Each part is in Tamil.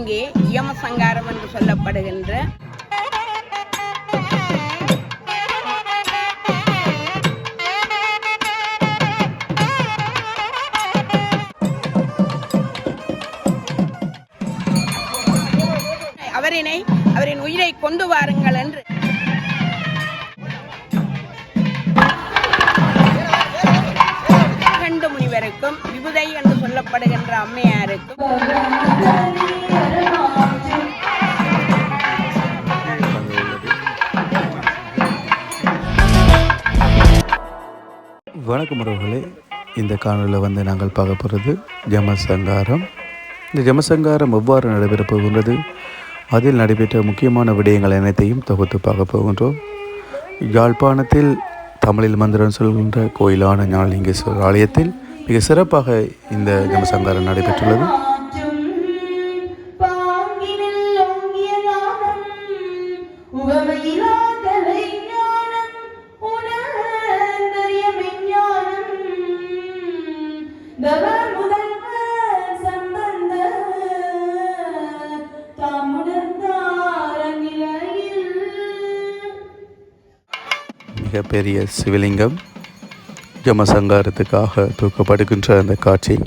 இங்கே யமசங்காரம் என்று சொல்லப்படுகின்ற அவரின் உயிரை கொண்டு வாருங்கள் என்று கண்டு முனிவருக்கும் விபுதை என்று சொல்லப்படுகின்ற அம்மையாருக்கும் வணக்கம் உறவுகளே, இந்த காணொலியில் நாங்கள் பார்க்க போகிறது ஜமசங்காரம். இந்த ஜமசங்காரம் எவ்வாறு நடைபெறப் போகின்றது, அதில் நடைபெற்ற முக்கியமான விடயங்கள் அனைத்தையும் தொகுத்து பார்க்க போகின்றோம். யாழ்ப்பாணத்தில் தமிழில் மந்திரம் சொல்கின்ற கோயிலான ஞானலிங்கேஸ்வரர் ஆலயத்தில் மிக சிறப்பாக இந்த ஜமசங்காரம் நடைபெற்றுள்ளது. மிகப்பெரிய சிவலிங்கம் ஜமசங்காரத்துக்காக தூக்கப்படுகின்ற அந்த காட்சி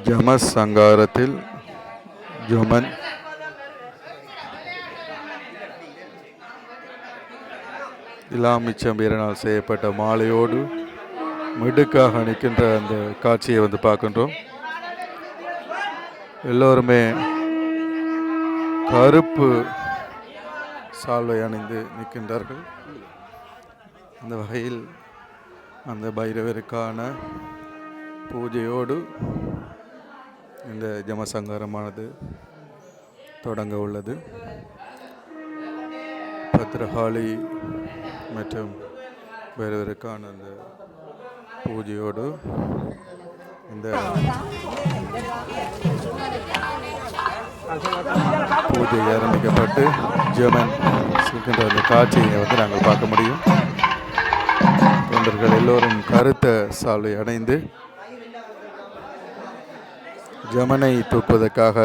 ஜமசங்காரத்தில் ஜமன் இலாமிச்சம் வீரனால் செய்யப்பட்ட மாலையோடு மிடுக்காக நிற்கின்ற அந்த காட்சியை பார்க்கின்றோம். எல்லோருமே கருப்பு சால்வை அணிந்து நிற்கின்றார்கள். அந்த வகையில் அந்த பைரவருக்கான பூஜையோடு இந்த ஜமசங்காரமானது தொடங்க உள்ளது. பத்ரகாளி மற்றும் பைரவருக்கான அந்த பூஜையோடு இந்த பூஜை ஆரம்பிக்கப்பட்டு ஜமன் இருக்கின்ற அந்த காட்சியை நாங்கள் பார்க்க முடியும். தொண்டர்கள் எல்லோரும் கருத்த சாலை அடைந்து ஜமனை தூக்குவதற்காக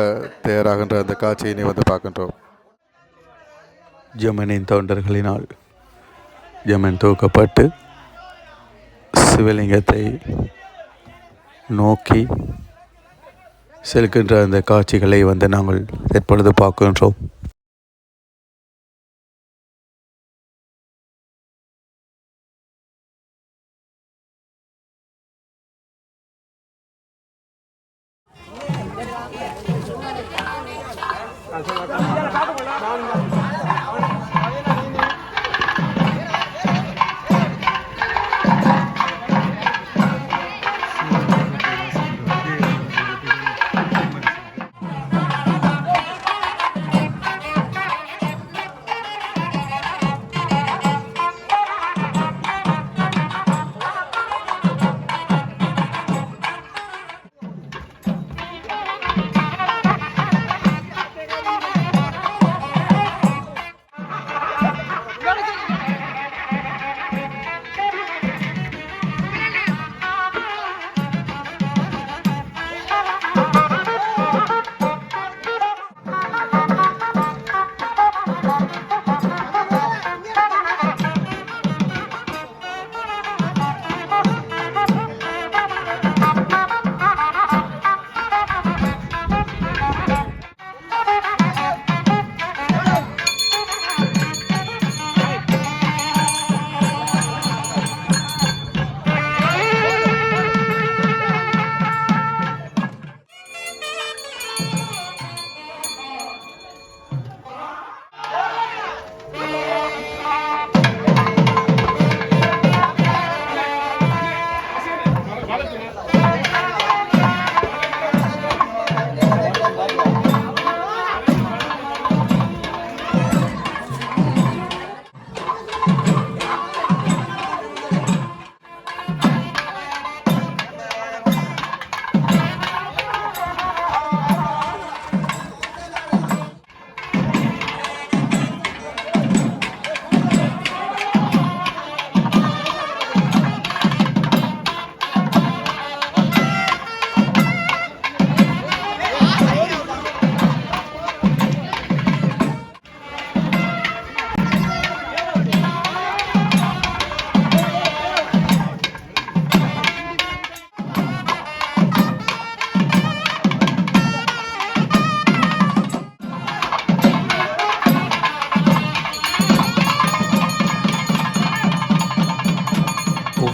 தயாராகின்ற அந்த காட்சியினை பார்க்கின்றோம். ஜமனின் தொண்டர்களினால் ஜமன் தூக்கப்பட்டு சிவலிங்கத்தை நோக்கி செல்கின்ற அந்த காட்சிகளை நாங்கள் தற்பொழுது பார்க்கின்றோம்.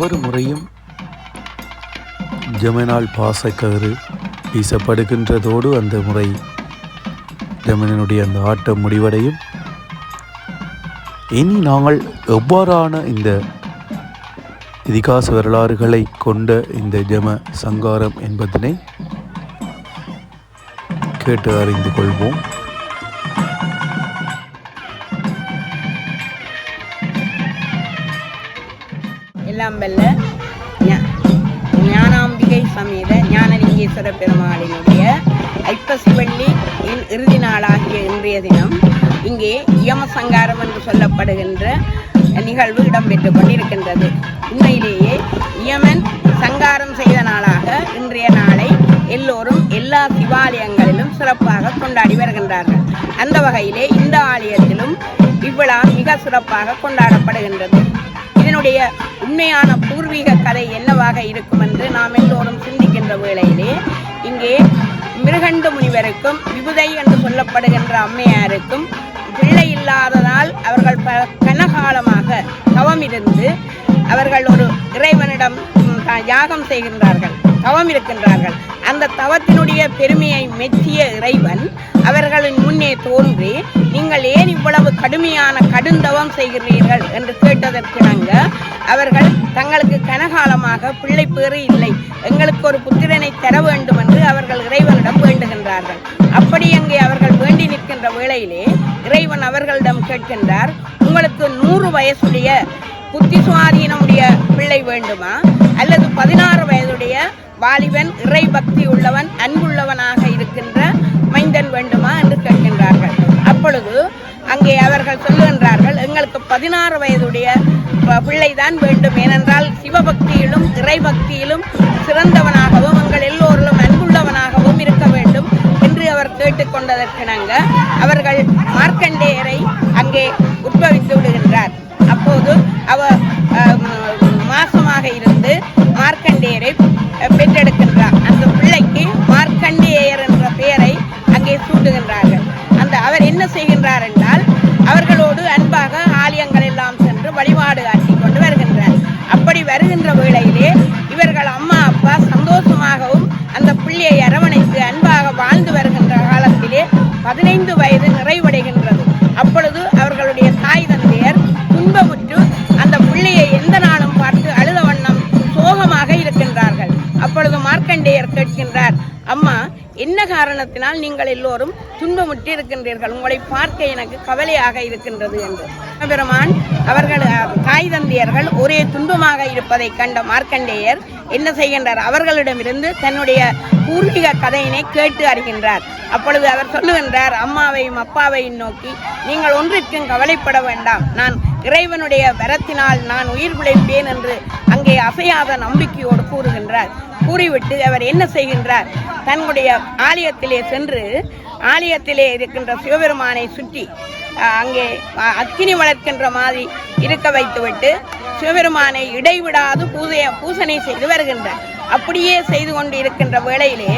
ஒவ்வொரு முறையும் ஜமனால் பாசக்கயிறு வீசப்படுகின்றதோடு அந்த முறை ஜமனினுடைய அந்த ஆட்டம் முடிவடையும். இனி நாங்கள் எவ்வாறான இந்த இதிகாச வரலாறுகளை கொண்ட இந்த ஜம சங்காரம் என்பதனை கேட்டு அறிந்து கொள்வோம். எல்லாம் வல்ல ஞானாம்பிகை சமேத ஞானலிங்கேஸ்வர பெருமாளினுடைய ஐப்பசி வெள்ளி இறுதி நாளாகிய இன்றைய தினம் இங்கே யமசங்காரம் என்று சொல்லப்படுகின்ற நிகழ்வு இடம்பெற்றுக் கொண்டிருக்கின்றது. உண்மையிலேயே யமன் சங்காரம் செய்த நாளாக இன்றைய நாளை எல்லோரும் எல்லா சிவாலயங்களிலும் சிறப்பாக கொண்டாடி வருகின்றார்கள். அந்த வகையிலே இந்த ஆலயத்திலும் இவ்விழா மிக சிறப்பாக கொண்டாடப்படுகின்றது. இதனுடைய உண்மையான பூர்வீக கதை என்னவாக இருக்கும் என்று நாம் எல்லோரும் சிந்திக்கின்ற வேளையிலே இங்கே மிருகண்டு முனிவருக்கும் விபுதை என்று சொல்லப்படுகின்ற அம்மையாருக்கும் பிள்ளை இல்லாததால் அவர்கள் கனகாலமாக தவம் இருந்து அவர்கள் ஒரு இறைவனிடம் யாகம் செய்கின்றார்கள், தவம் இருக்கின்றார்கள். அந்த தவத்தினுடைய பெருமையை மெச்சிய இறைவன் அவர்களின் முன்னே தோன்றி, நீங்கள் ஏன் இவ்வளவு கடுமையான கடுந்தவம் செய்கிறீர்கள் என்று கேட்டதற்கிணங்க அவர்கள் தங்களுக்கு கனகாலமாக பிள்ளை பேறு இல்லை, எங்களுக்கு ஒரு புத்திரனை தர வேண்டும் என்று அவர்கள் இறைவனிடம் வேண்டுகின்றார்கள். அப்படி அங்கே அவர்கள் வேண்டி நிற்கின்ற வேளையிலே இறைவன் அவர்களிடம் கேட்கின்றார், உங்களுக்கு 100 வயசுடைய புத்தி சுவாதீனமுடைய பிள்ளை வேண்டுமா, அல்லது 16 வயதுடைய வாலிபன் இறை பக்தி உள்ளவன் அன்புள்ளவனாக இருக்கின்ற மைந்தன் வேண்டுமா என்று கேட்கின்றார்கள். அப்பொழுது அங்கே அவர்கள் சொல்லுகின்றார்கள், எங்களுக்கு 16 வயதுடைய பிள்ளைதான் வேண்டும், ஏனென்றால் சிவபக்தியிலும் இறைபக்தியிலும் சிறந்தவனாகவும் எங்கள் எல்லோரிலும் அன்புள்ளவனாகவும் இருக்க வேண்டும் என்று அவர் கேட்டுக்கொண்டதற்கிணங்க அவர்கள் மார்க்கண்டேயரை அங்கே உட்பவித்து விடுகின்றார். அப்போது அவர் மாசமாக இருந்து மார்க்கண்டேயரை பெற்றெடுக்கின்றார். அந்த பிள்ளைக்கு மார்க்கண்டேயர் என்ற பெயரை அங்கே சூட்டுகின்றார்கள். அவர் என்ன செய்கின்றார் என்றால் அவர்களோடு அன்பாக ஆலயங்கள் எல்லாம் சென்று வழிபாடு காட்டி கொண்டு வருகின்றார். அப்படி வருகின்ற வேளையிலே இவர்கள் அம்மா அப்பா சந்தோஷமாகவும் அந்த பிள்ளையை அரவணைத்து அன்பாக வாழ்ந்து வருகின்ற காலத்திலே 15 வயது நிறைவடைகின்றது. அப்பொழுது அவர்களுடைய தாய் தந்தையர் துன்பமுற்று அந்த பிள்ளையை எந்த நாளும் பார்த்து அழுத வண்ணம் சோகமாக இருக்கின்றார்கள். அப்பொழுது மார்க்கண்டேயர் கேட்கின்றார், அம்மா, என்ன காரணத்தினால் நீங்கள் எல்லோரும் துன்பமுற்றி இருக்கின்றீர்கள், உங்களை பார்க்க எனக்கு கவலையாக இருக்கின்றது என்று. பெருமான் அவர்கள் தாய் தந்தையர்கள் ஒரே துன்பமாக இருப்பதை கண்ட மார்க்கண்டேயர் என்ன செய்கின்றார், அவர்களிடமிருந்து தன்னுடைய பூர்வீக கதையினை கேட்டு அறிகின்றார். அப்பொழுது அவர் சொல்லுகின்றார், அம்மாவையும் அப்பாவையும் நோக்கி, நீங்கள் ஒன்றிற்கும் கவலைப்பட வேண்டாம், நான் இறைவனுடைய வரத்தினால் நான் உயிர் பிழைப்பேன் என்று அங்கே அசையாத நம்பிக்கையோடு கூறுகின்றார். கூறிவிட்டு அவர் என்ன செய்கின்றார், தன்னுடைய ஆலயத்திலே சென்று ஆலயத்திலே இருக்கின்ற சிவபெருமானை சுற்றி அங்கே அக்கினி வளர்க்கின்ற மாதிரி இருக்க வைத்துவிட்டு சிவபெருமானை இடைவிடாது பூசனை செய்து வருகின்றார். அப்படியே செய்து கொண்டு இருக்கின்ற வேளையிலே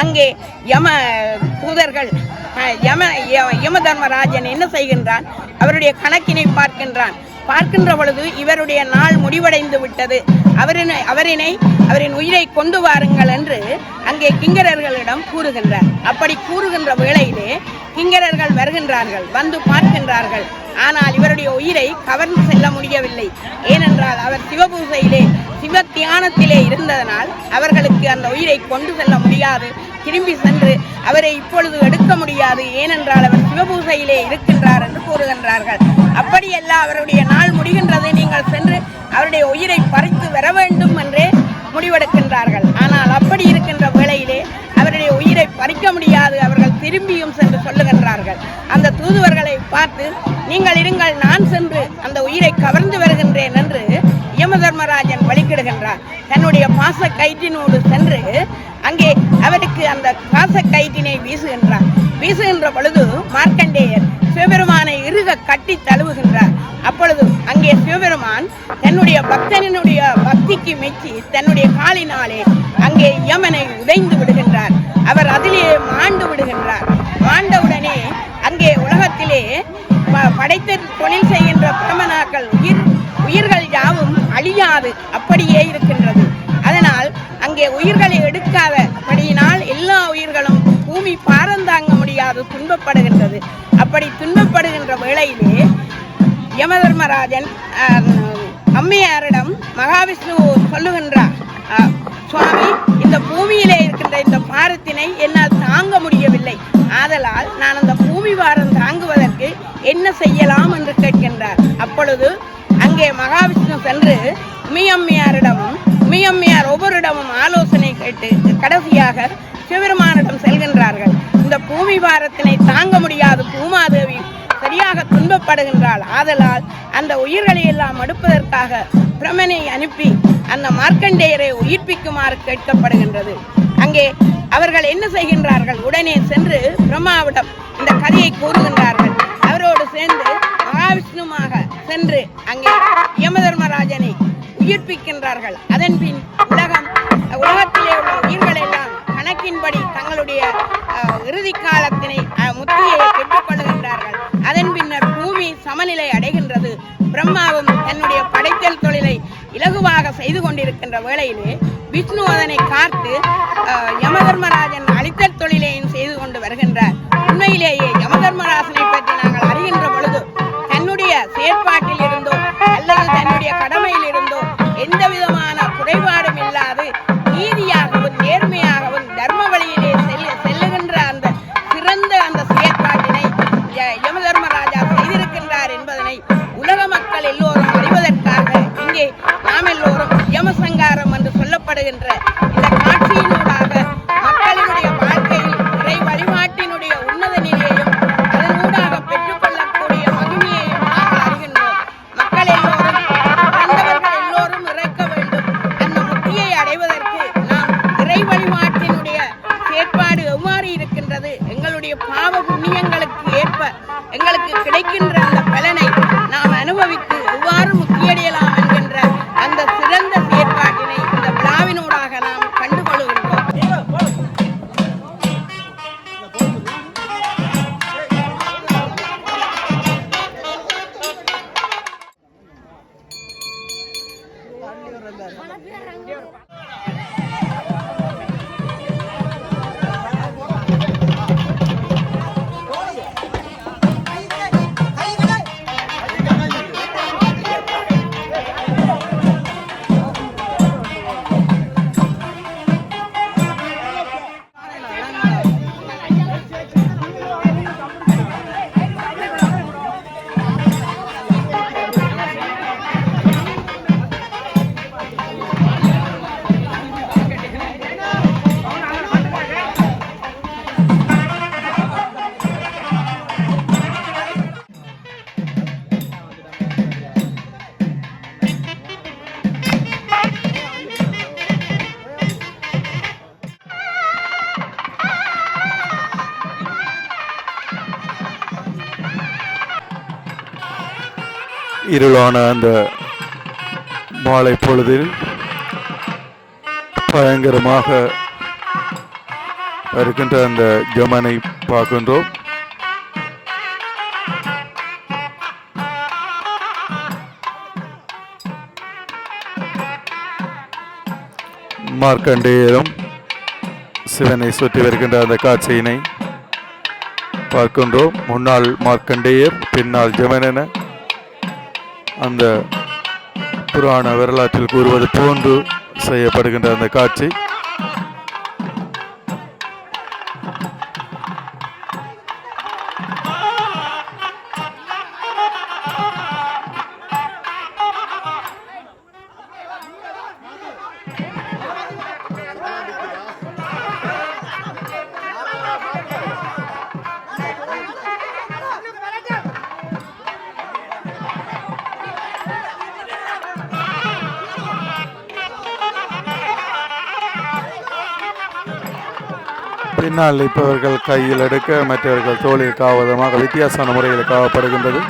அங்கே யம தூதர்கள் யம தர்மராஜன் என்ன செய்கின்றான், அவருடைய கணக்கினை பார்க்கின்ற பொழுது இவருடைய நாள் முடிவடைந்து விட்டது, அவரின் உயிரை கொண்டு வாருங்கள் என்று அங்கே கிங்கரர்களிடம் கூறுகின்றார். அப்படி கூறுகின்ற வேளையிலே கிங்கரர்கள் வருகின்றார்கள், வந்து பார்க்கின்றார்கள். ஆனால் இவருடைய உயிரை கவர்ந்து செல்ல முடியவில்லை. ஏனென்றால் அவர் சிவபூசையிலே சிவ தியானத்திலே இருந்ததனால் அவர்களுக்கு அந்த உயிரை கொண்டு செல்ல முடியாது. திரும்பி சென்று அவரை இப்பொழுது எடுக்க முடியாது, ஏனென்றால் அவர் சிவபூசையிலே இருக்கின்றார் என்று கூறுகின்றார்கள். அப்படியெல்லாம் அவருடைய நாள் முடிகின்றது, நீங்கள் சென்று அவருடைய உயிரை பறித்து வர வேண்டும் என்றே முடிவெடுக்கின்றார்கள். ஆனால் அப்படி இருக்கின்ற வேளையிலே அவருடைய உயிரை பறிக்க முடியாது. அவர்கள் திரும்பியும் சென்று சொல்லுகின்றார்கள். அந்த தூதுவர்களை பார்த்து, நீங்கள் இருங்கள், நான் சென்று அந்த உயிரை கவர்ந்து வருகின்றேன் என்று யம தர்மராஜன் வழிகிடுகின்றார். தன்னுடைய பாச கயிற்றினோடு சென்று அங்கே அவருக்கு அந்த பாச கயிற்றினை வீசுகின்ற பொழுது மார்க்கண்டேயர் சிவபெருமானை இறுக கட்டி தழுவுகின்றார். அப்பொழுது அங்கே சிவபெருமான் தன்னுடைய பக்தனினுடைய பக்திக்கு மெச்சி தன்னுடைய காலினாலே அங்கே யமனை உதைந்து விடுகின்றார். அவர் அதிலே மாண்டு விடுகின்றார். மாண்டவுடனே அங்கே உலகத்திலே படைத்த தொழில் செய்கின்ற பிரமணாக்கள் உயிர்கள் யாவும் அழியாது, அப்படியே இருக்கின்றது. அதனால் அங்கே உயிர்களை எடுக்காதபடியினால் எல்லா உயிர்களும் பூமி பாரந்தாங்க முடியாது துன்பப்படுகின்றது. அப்படி துன்பப்படுகின்ற வேளையிலே யமதர்மராஜன் அம்மையாரிடம் மகாவிஷ்ணு சொல்லுகின்றார், சுவாமி, இந்த பூமியிலே இருக்கின்ற இந்த பாரத்தினை என்னால் தாங்க முடியவில்லை, ஆதலால் நான் அந்த பூமி பாரம் தாங்குவதற்கு என்ன செய்யலாம் என்று கேட்கின்றார். அப்பொழுது அங்கே மகாவிஷ்ணு சென்று உமையம்மையாரிடமும் உமையம்மையார் ஒவ்வொருடமும் ஆலோசனை கேட்டு கடைசியாக சிவபெருமானிடம் செல்கின்றார்கள். இந்த பூமி பாரத்தினை தாங்க முடியாது, பூமாதேவி சரியாக துன்பப்படுகின்றாள், ஆதலால் அந்த உயிர்களை எல்லாம் எடுப்பதற்காக பிரமனை அனுப்பி அந்த மார்க்கண்டேயரை உயிர்ப்பிக்குமாறு கேட்கப்படுகின்றது. அங்கே அவர்கள் என்ன செய்கின்றார்கள், உடனே சென்று பிரம்மாவிடம் இந்த கதையை கூறுகின்றார்கள். அவரோடு சேர்ந்து மகாவிஷ்ணுமாக சென்று அங்கே யமதர்மராஜனை உயிர்ப்பிக்கின்றார்கள். அதன் பின் உலகத்திலே உள்ள உயிர்கள் எல்லாம் கணக்கின்படி தங்களுடைய இறுதி காலத்தினை முத்தியை பெற்றுக்கொள்கின்றார்கள். அதன் பின்னர் பூமி சமநிலை அடைகின்றது. பிரம்மாவும் தன்னுடைய படைத்தல் தொழிலை இலகுவாக செய்து கொண்டிருக்கின்ற வேளையிலே விஷ்ணு அதனை காத்து யமதர்மராஜன் அழித்தல் தொழிலையும் செய்து கொண்டு வருகின்றார். உண்மையிலேயே யமதர்மராஜனை பற்றி நாங்கள் அறிகின்ற பொழுது தன்னுடைய செயற்பாட்டில் இருந்தோ அல்லது தன்னுடைய கடமையில் இருந்தோ எந்த விதமான குறைபாடும் இல்லாது நீதியாகவும் நேர்மையாகவும் தர்ம வழியிலே செல்லுகின்ற அந்த சிறந்த அந்த செயற்பாட்டினை யமதர்மராஜா செய்திருக்கின்றார் என்பதனை உலக மக்கள் எல்லோரும் அறிவதற்காக இங்கே நாம் எல்லோரும் யமசங்காரம் என்று சொல்லப்படுகின்ற இந்த காட்சியினூடாக மக்களினுடைய வாழ்க்கையில் இறை வழிபாட்டினுடைய உன்னத நிலையையும் அதனூடாக பெற்றுக்கொள்ளக்கூடிய மகிமையையும் நாங்கள் அறிகின்றோம். மக்கள் எல்லோரும் இறந்தவர்கள் எல்லோரும் இறக்க வேண்டும். அந்த முக்தியை அடைவதற்கு நாம் இறை வழிபாட்டினுடைய செயற்பாடு எவ்வாறு இருக்கின்றது, எங்களுடைய பாவ புண்ணியங்களுக்கு ஏற்ப எங்களுக்கு கிடைக்கின்ற அந்த பலனை நாம் அனுபவித்து எவ்வாறு முக்தியடையலாம் என்கின்ற அந்த சிறந்த செயற்பாட்டினை இந்த விழாவினூடாக நாம் கண்டுகொள்கின்றோம். இருளான அந்த மாலை பொழுதில் பயங்கரமாக இருக்கின்ற அந்த யமனை பார்க்கின்றோம். மார்க்கண்டேயரும் சிவனை சுற்றி வருகின்ற அந்த காட்சியினை பார்க்கின்றோம். முன்னாள் மார்க்கண்டேயர், பின்னால் யமன் என அந்த புராண வரலாற்றில் கூறுவது போன்று செய்யப்படுகின்ற அந்த காட்சி பின்னால் இப்பவர்கள் கையில் எடுக்க மற்றவர்கள் தோளில் காவதமாக வித்தியாசமான முறையில் காவப்படுகின்றது.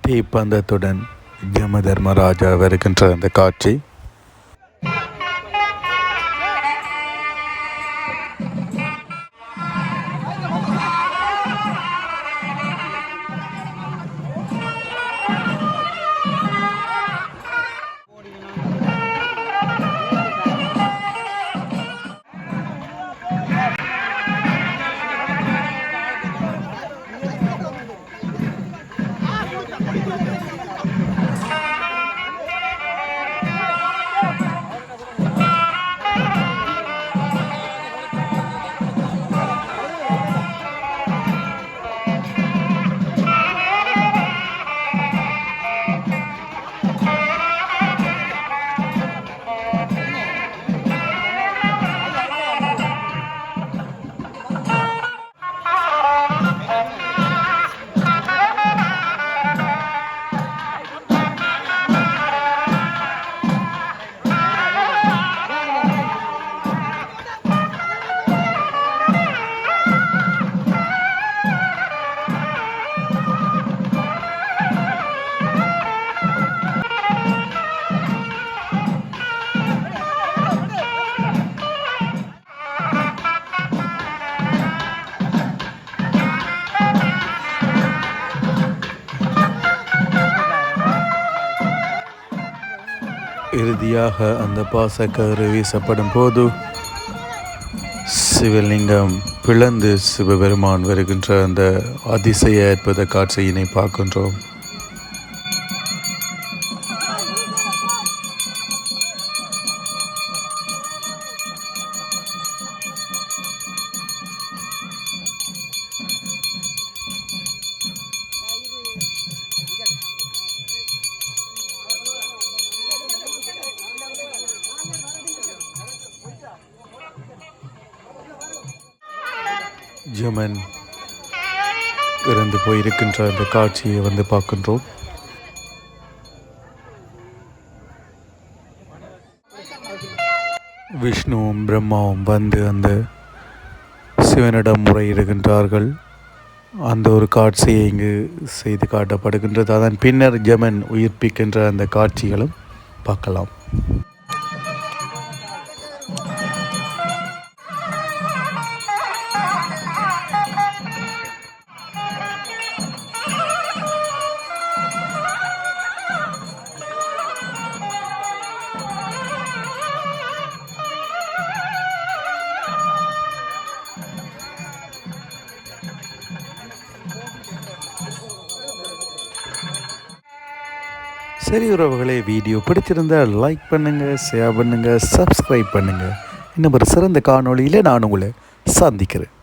தீப்பந்தத்துடன் யம தர்மராஜா வருகின்ற அந்த காட்சி இறுதியாக அந்த பாசக்கயிறு வீசப்படும் போது சிவலிங்கம் பிளந்து சிவபெருமான் வருகின்ற அந்த அதிசய அற்புத காட்சியினை பார்க்கின்றோம். யமன் இறந்து போயிருக்கின்ற அந்த காட்சியை வந்து பார்க்கின்றோம். விஷ்ணுவும் பிரம்மாவும் வந்து அந்த சிவனிடம் முறையிடுகின்றார்கள். அந்த ஒரு காட்சியை இங்கு செய்து காட்டப்படுகின்றது. அதன் பின்னர் யமன் உயிர்ப்பிக்கின்ற அந்த காட்சிகளும் பார்க்கலாம். சரி உறவுகளே, வீடியோ பிடிச்சிருந்தால் லைக் பண்ணுங்கள், ஷேர் பண்ணுங்கள், சப்ஸ்கிரைப் பண்ணுங்கள். இன்னும் ஒரு சிறந்த காணொளியில் நான் உங்களை சந்திக்கிறேன்.